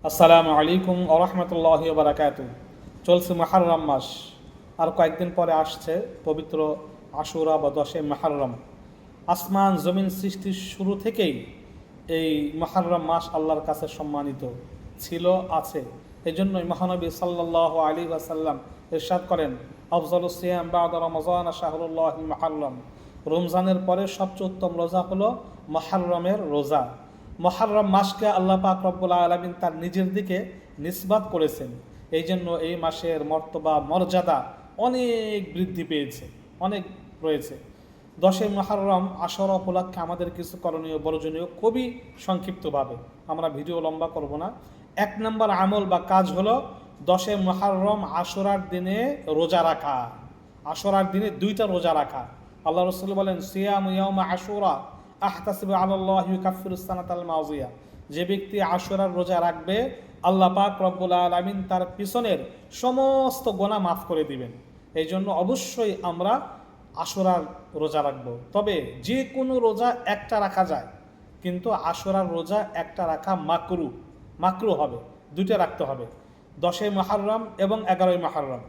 আসসালামু আলাইকুম ওয়া রাহমাতুল্লাহি ওয়া বারাকাতুহু। চলছে মুহররম মাস, আর কয়েকদিন পরে আসছে পবিত্র আশুরা বা 10 মুহররম। আসমান জমিন সৃষ্টির শুরু থেকেই এই মুহররম মাস আল্লাহর কাছে সম্মানিত ছিল, আছে। এই জন্যই মহানবী সাল্লাল্লাহু আলাইহি ওয়াসাল্লাম ইরশাদ করেন, আফজালুস সিয়াম বা'দা রমাযান শাহরুল্লাহিল মুহররম। রমজানের পরে সবচেয়ে উত্তম রোজা হলো মুহররমের রোজা। মুহররম মাসকে আল্লাহ পাক রব্বুল আলামিন তার নিজের দিকে নিসবাত করেছেন। এই জন্য এই মাসের মর্তবা মর্যাদা অনেক বৃদ্ধি পেয়েছে, অনেক রয়েছে। 10 মুহররম আশরা উপলক্ষে আমাদের কিছু করণীয় বর্জনীয় খুবই সংক্ষিপ্তভাবে, আমরা ভিডিও লম্বা করব না। 1 নম্বর আমল বা কাজ হলো 10 মুহররম আশুরার দিনে রোজা রাখা। আশুরার দিনে 2টা রোজা রাখা। আল্লাহ রাসূল বলেন, সিয়াম ইয়াউমা আশুরা আহতাসিবু আলাল্লাহি ইউকাফিরুস সানাতাল মাযিয়া। যে ব্যক্তি আশুরার রোজা রাখবে, আল্লাহ পাক রব্বুল আলামিন তার পিছনের সমস্ত গুনাহ মাফ করে দিবেন। এই জন্য অবশ্যই আমরা আশুরার রোজা রাখব। তবে যে কোনো রোজা একটা রাখা যায়, কিন্তু আশুরার রোজা একটা রাখা মাকরু হবে, 2টা রাখতে হবে। 10 মুহররম এবং 11 মুহররম,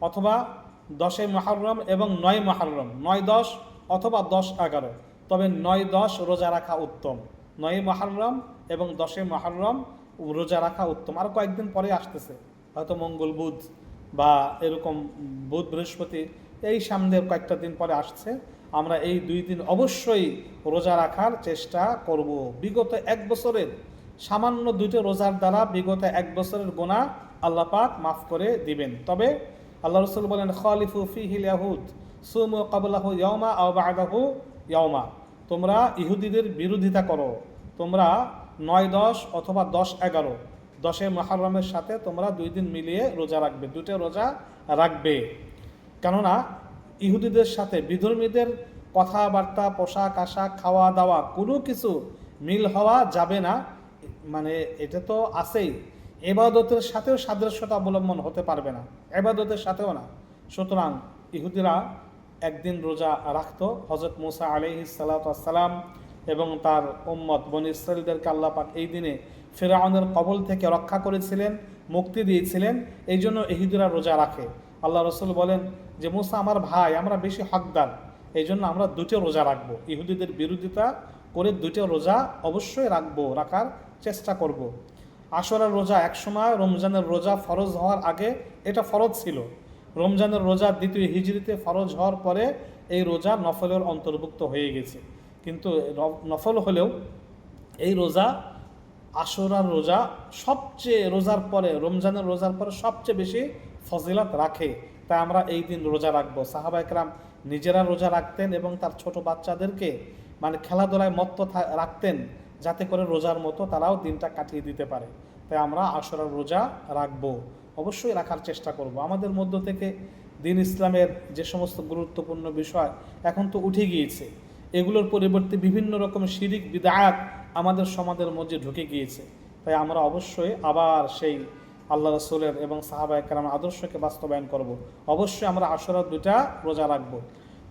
অথবা 10 মুহররম এবং 9 মুহররম, 9-10 অথবা 10-11। তবে 9-10 রোজা রাখা উত্তম। 9 মুহররম এবং 10 মুহররম রোজা রাখা উত্তম। আর কয়েকদিন পরে আসতেছে, হয়তো মঙ্গল বুধ বা এরকম বুধ বৃহস্পতি, এই সামনের কয়েকটা দিন পরে আসছে। আমরা এই 2 দিন অবশ্যই রোজা রাখার চেষ্টা করব। বিগত 1 বছরের সামান্য 2টো রোজার দ্বারা বিগত 1 বছরের গুনাহ আল্লাহ পাক মাফ করে দিবেন। তবে আল্লাহ রাসূল বলেন, খালিফু ফিহিল ইয়াহুদ সুমু ক্বাবলাহু ইয়াওমা আও বা'দাহু ইয়াওমা। তোমরা ইহুদিদের বিরোধিতা করো, তোমরা 9-10 অথবা 10-11, 10 মুহররমের সাথে তোমরা 2 দিন মিলিয়ে রোজা রাখবে, 2টা রোজা রাখবে। কেননা ইহুদিদের সাথে বিধর্মীদের কথাবার্তা, পোশাক আশাক, খাওয়া দাওয়া কোনো কিছু মিল হওয়া যাবে না। মানে এটা তো আছেই, ইবাদতের সাথেও সাদৃশ্যতা অবলম্বন হতে পারবে না, ইবাদতের সাথেও না। সুতরাং ইহুদিরা একদিন রোজা রাখতো। হযরত মুসা আলাইহিস সালাতু ওয়াস সালাম এবং তার উম্মত বনী ইসরাঈলদেরকে আল্লাহ পাক এই দিনে ফিরআউনের কবল থেকে রক্ষা করেছিলেন, মুক্তি দিয়েছিলেন। এই জন্য ইহুদিরা রোজা রাখে। আল্লাহ রাসূল বলেন যে, মুসা আমার ভাই, আমরা বেশি হকদার, এই জন্য আমরা 2টো রোজা রাখবো। ইহুদিদের বিরোধিতা করে 2টো রোজা অবশ্যই রাখার চেষ্টা করব। আশুরার রোজা একসময় রমজানের রোজা ফরজ হওয়ার আগে এটা ফরজ ছিল। রমজানের রোজা 2য় হিজরিতে ফরজ হওয়ার পরে এই রোজা নফলের অন্তর্ভুক্ত হয়ে গেছে। কিন্তু নফল হলেও এই রোজা, আশুরার রোজা সবচেয়ে রোজার পরে, রমজানের রোজার পরে সবচেয়ে বেশি ফজিলত রাখে। তাই আমরা এই দিন রোজা রাখবো। সাহাবা একরাম নিজেরা রোজা রাখতেন এবং তার ছোট বাচ্চাদেরকে খেলাধুলায় মত্ত রাখতেন, যাতে করে রোজার মতো তারাও দিনটা কাটিয়ে দিতে পারে। তাই আমরা আশুরার রোজা রাখবো, অবশ্যই রাখার চেষ্টা করব। আমাদের মধ্য থেকে দিন ইসলামের যে সমস্ত গুরুত্বপূর্ণ বিষয় এখন তো উঠে গিয়েছে, এগুলোর পরিবর্তে বিভিন্ন রকম শিরিক বিদআত আমাদের সমাজের মধ্যে ঢুকে গিয়েছে। তাই আমরা অবশ্যই আবার সেই আল্লাহ রাসূলের এবং সাহাবা একরামের আদর্শকে বাস্তবায়ন করব। অবশ্যই আমরা আশুরার 2টা রোজা রাখব।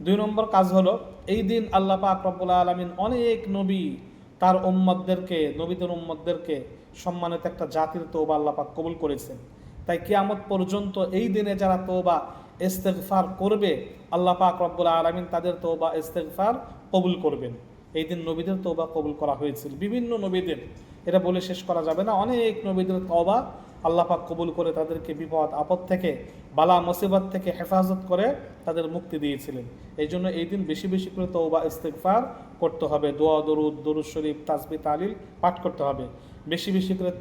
2 নম্বর কাজ হলো, এই দিন আল্লাহ পাক রব্বুল আলামিন অনেক নবী তার নবীদের উম্মতদেরকে সম্মানিত একটা জাতির তওবা আল্লাহ পাক কবুল করেছেন। তাই কিয়ামত পর্যন্ত এই দিনে যারা তওবা ইস্তেগফার করবে, আল্লাহ পাক রব্বুল আলামিন তাদের তওবা ইস্তেগফার কবুল করবেন। এই দিন নবীদের তওবা কবুল করা হয়েছিল, বিভিন্ন নবীদের, এটা বলে শেষ করা যাবে না। অনেক নবীদের তওবা আল্লাহ পাক কবুল করে তাদেরকে বিপদ আপদ থেকে, বালা মুসিবত থেকে হেফাজত করে তাদের মুক্তি দিয়েছিলেন। এই জন্য এই দিন বেশি বেশি করে তওবা ইস্তেগফার করতে হবে, দোয়া দরুদ শরীফ তাসবিহ তাহলিল পাঠ করতে হবে। বেশি বেশি করে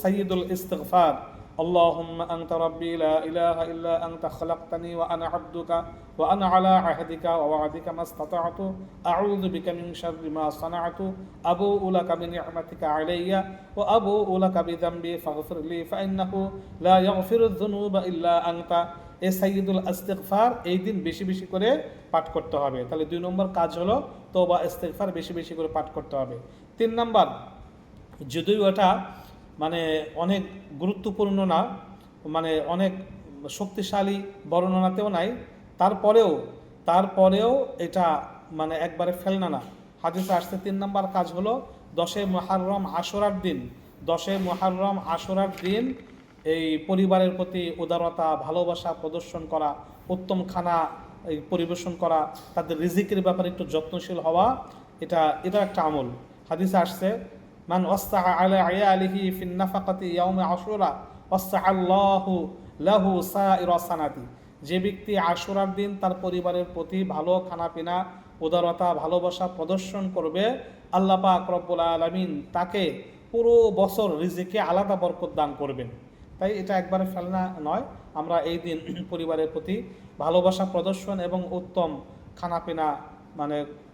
সাইয়্যিদুল ইস্তিগফার, اللهم أنت ربي لا إله إلا أنت خلقتني وأنا عبدك وأنا على عهدك ووعدك ما استطعت أعوذ بك من شر ما صنعت أبوء لك بنعمتك علي وأبوء لك بذنبي فاغفر لي فإنه لا يغفر الذنوب إلا أنت। এই সাইয়্যিদুল ইস্তিগফার এই দিন বেশি বেশি করে পাঠ করতে হবে। তাহলে 2 নম্বর কাজ হলো তওবা ইস্তিগফার বেশি বেশি করে পাঠ করতে হবে। 3 নম্বর, যদিও এটা অনেক গুরুত্বপূর্ণ না, অনেক শক্তিশালী বর্ণনাতেও নাই, তারপরেও এটা একবারে ফেলনা না। হাদিসে আসছে 3 নম্বর কাজ হলো 10 মুহররম আশুরার দিন 10 মুহররম আশুরার দিন এই পরিবারের প্রতি উদারতা ভালোবাসা প্রদর্শন করা, উত্তম খানা পরিবেশন করা, তাদের রিজিকের ব্যাপারে একটু যত্নশীল হওয়া, এটা একটা আমল। হাদিসে আসছে, মান ওয়াসা আলা আয়ালিহি ফিন নাফাকাতি ইয়াউমে আশুরা ওয়াসা আল্লাহু লাহু সাইরা সানাতি। যে ব্যক্তি আশুরার দিন তার পরিবারের প্রতি ভালো খানাপিনা উদারতা ভালোবাসা প্রদর্শন করবে, আল্লাহ পাক রব্বুল আলামিন তাকে পুরো বছর রিজিকে আলাদা বরকত দান করবেন। তাই এটা একবারে ফেলনা নয়, আমরা এই দিন পরিবারের প্রতি ভালোবাসা প্রদর্শন এবং উত্তম খানাপিনা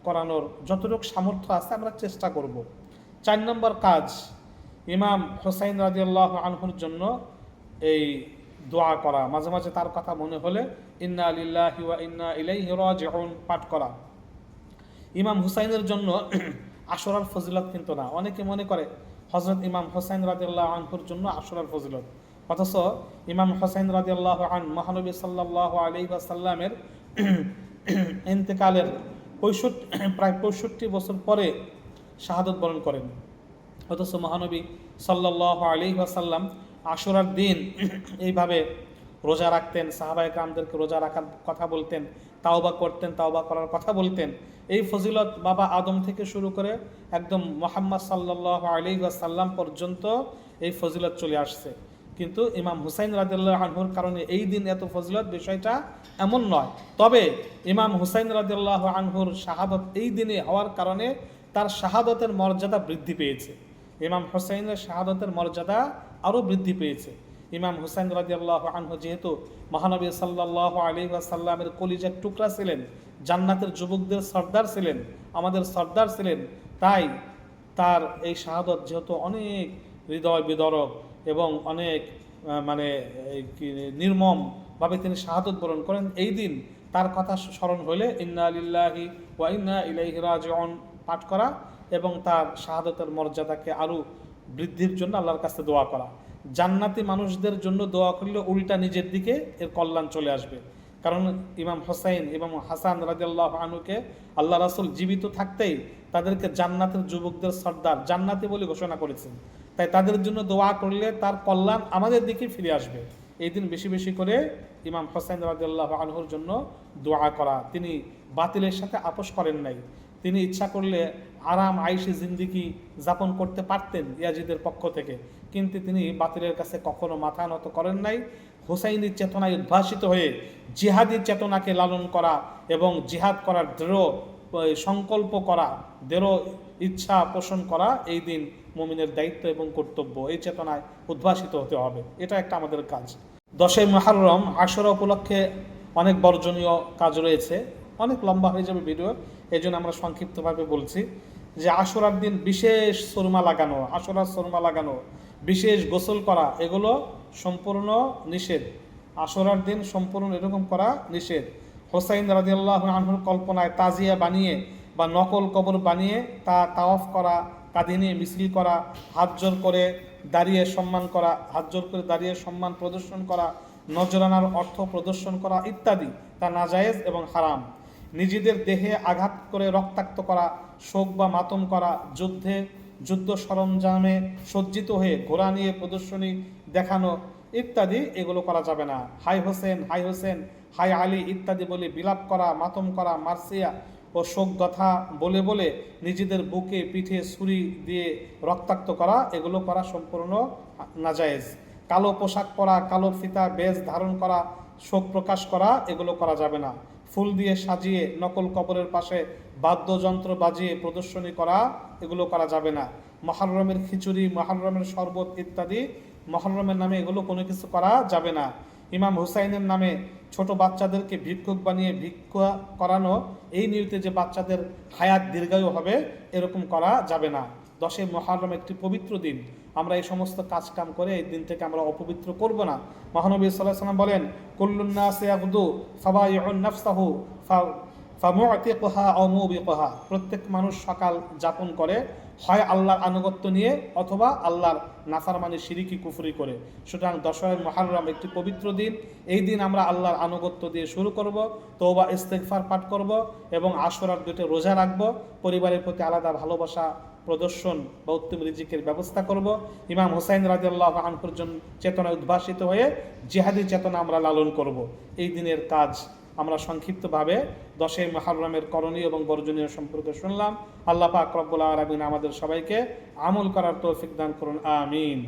করানোর যতটুকু সামর্থ্য আছে আমরা চেষ্টা করব। 4 নম্বর কাজ, ইমাম হুসাইন রাদিয়াল্লাহু আনহুর জন্য এই দোয়া করা, মাঝে মাঝে তার কথা মনে হলে ইন্না লিল্লাহি ওয়া ইন্না ইলাইহি রাজিউন পাঠ করা। ইমাম হুসাইনের জন্য আশুরার ফজিলত কিন্তু না, অনেকে মনে করে হযরত ইমাম হুসাইন রাদিয়াল্লাহু আনহুর জন্য আশুরার ফজিলত, অথচ ইমাম হুসাইন রাদিয়াল্লাহু আনহু মহানবী সাল্লাল্লাহু আলাইহি ওয়াসাল্লামের ইন্তেকালের প্রায় 65 বছর পরে শাহাদত বরণ করেন। অথচ মহানবী সাল্লাল্লাহু আলাইহি ওয়াসাল্লাম আশুরার দিন এইভাবে রোজা রাখতেন, সাহাবায়ে কেরামদেরকে রোজা রাখার কথা বলতেন, তাওবা করতেন, তাওবা করার কথা বলতেন। এই ফজিলত বাবা আদম থেকে শুরু করে একদম মুহাম্মদ সাল্লাল্লাহু আলাইহি ওয়াসাল্লাম পর্যন্ত এই ফজিলত চলে আসছে। কিন্তু ইমাম হুসাইন রাদিয়াল্লাহু আনহুর কারণে এই দিন এত ফজিলত, বিষয়টা এমন নয়। তবে ইমাম হুসাইন রাদিয়াল্লাহু আনহুর শাহাদত এই দিনে হওয়ার কারণে তার শাহাদতের মর্যাদা বৃদ্ধি পেয়েছে। ইমাম হুসাইনের শাহাদতের মর্যাদা আরও বৃদ্ধি পেয়েছে। ইমাম হুসাইন রাদিয়াল্লাহু আনহু যেহেতু মহানবী সাল্লাল্লাহু আলাইহি ওয়াসাল্লামের কলিজার টুকরা ছিলেন, জান্নাতের যুবকদের সর্দার ছিলেন, আমাদের সর্দার ছিলেন, তাই তার এই শাহাদত যেহেতু অনেক হৃদয় বিদরক এবং অনেক নির্মমভাবে তিনি শাহাদত বরণ করেন, এই দিন তার কথা স্মরণ হলে ইন্না লিল্লাহি ওয়া ইন্না ইলাইহি রাজিউন পাঠ করা এবং তার শাহাদতের মর্যাদাকে আরও বৃদ্ধির জন্য আল্লাহর কাছে দোয়া করা। জান্নাতি মানুষদের জন্য দোয়া করলে উল্টা নিজের দিকে এর কল্যাণ চলে আসবে। কারণ ইমাম হুসাইন এবং হাসান রাদিয়াল্লাহু আনহুকে আল্লাহ রাসূল জীবিত থাকতেই তাদেরকে জান্নাতের যুবকদের সর্দার, জান্নাতি বলে ঘোষণা করেছেন। তাই তাদের জন্য দোয়া করলে তার কল্যাণ আমাদের দিকে ফিরে আসবে। এই দিন বেশি বেশি করে ইমাম হুসাইন রাদিয়াল্লাহু আনহুর জন্য দোয়া করা। তিনি বাতিলের সাথে আপোষ করেন নাই। তিনি ইচ্ছা করলে আরাম আয়েশি জিন্দিগি যাপন করতে পারতেন ইয়াজিদের পক্ষ থেকে, কিন্তু তিনি বাতিলের কাছে কখনো মাথা নত করেন নাই। হুসাইনের চেতনায় উদ্ভাসিত হয়ে জিহাদি চেতনাকে লালন করা এবং জিহাদ করার দৃঢ় সংকল্প করা, দৃঢ় ইচ্ছা পোষণ করা এই দিন মুমিনের দায়িত্ব এবং কর্তব্য। এই চেতনায় উদ্ভাসিত হতে হবে, এটা একটা আমাদের কাজ। 10 মুহররম আশুরা উপলক্ষে অনেক বর্জনীয় কাজ রয়েছে, অনেক লম্বা হয়ে যাবে ভিডিও, এই জন্য আমরা সংক্ষিপ্তভাবে বলছি যে আশুরার দিন বিশেষ সুরমা লাগানো, আশুরার সুরমা লাগানো, বিশেষ গোসল করা, এগুলো সম্পূর্ণ নিষেধ। আশুরার দিন সম্পূর্ণ এরকম করা নিষেধ। হুসাইন রাদিয়াল্লাহু আনহুর কল্পনায় তাজিয়া বানিয়ে বা নকল কবর বানিয়ে তা তাওয়াফ করা, কাঁধে নিয়ে মিছিল করা, হাত জোর করে দাঁড়িয়ে সম্মান করা, হাত জোর করে দাঁড়িয়ে সম্মান প্রদর্শন করা, নজরানার অর্থ প্রদর্শন করা ইত্যাদি তা নাজায়েজ এবং হারাম। নিজেদের দেহে আঘাত করে রক্তাক্ত করা, শোক বা মাতম করা, যুদ্ধ সরঞ্জামে সজ্জিত হয়ে ঘোড়া নিয়ে প্রদর্শনী দেখানো ইত্যাদি এগুলো করা যাবে না। হাই হোসেন, হাই হোসেন, হাই আলী ইত্যাদি বলে বিলাপ করা, মাতম করা, মার্সিয়া ও শোক কথা বলে বলে নিজেদের বুকে পিঠে ছুরি দিয়ে রক্তাক্ত করা, এগুলো করা সম্পূর্ণ নাজায়েজ। কালো পোশাক পরা, কালো ফিতা বেজ ধারণ করা, শোক প্রকাশ করা, এগুলো করা যাবে না। ফুল দিয়ে সাজিয়ে নকল কবরের পাশে বাদ্যযন্ত্র বাজিয়ে প্রদর্শনী করা, এগুলো করা যাবে না। মুহররমের খিচুড়ি, মুহররমের শরবত ইত্যাদি মুহররমের নামে এগুলো কোনো কিছু করা যাবে না। ইমাম হুসাইনের নামে ছোট বাচ্চাদেরকে ভিক্ষুক বানিয়ে ভিক্ষা করানো, এই নিয়তে যে বাচ্চাদের হায়াত দীর্ঘায়ু হবে, এরকম করা যাবে না। 10 মুহররম একটি পবিত্র দিন, আমরা এই সমস্ত কাজ কাম করে এই দিন থেকে আমরা অপবিত্র করব না। মহানবী সাল্লাল্লাহু আলাইহি ওয়াসাল্লাম বলেন, কুল্লুন নাসি ইয়াগদু ফাবাইউন নাফসাহু ফামুতিকুহা আও মুবিকুহা। প্রত্যেক মানুষ সকাল যাপন করে, হয় আল্লাহর আনুগত্য নিয়ে অথবা আল্লাহর নাফরমানি শিরিকি কুফরি করে। সুতরাং 10 মুহররম একটি পবিত্র দিন। এই দিন আমরা আল্লাহর আনুগত্য দিয়ে শুরু করব, তওবা ইস্তেগফার পাঠ করব এবং আশুরার 2টি রোজা রাখব। পরিবারের প্রতি আলাদা ভালোবাসা প্রদর্শন বা উত্তম রিজিকের ব্যবস্থা করব। ইমাম হুসাইন রাদিয়াল্লাহু আনহুর চেতনায় উদ্ভাসিত হয়ে জিহাদি চেতনা আমরা লালন করব। এই দিনের কাজ আমরা সংক্ষিপ্তভাবে 10 মুহররমের করণীয় এবং বর্জনীয় সম্পর্কে শুনলাম। আল্লাহ পাক রব্বুল আলামিন আমাদের সবাইকে আমল করার তৌফিক দান করুন, আমিন।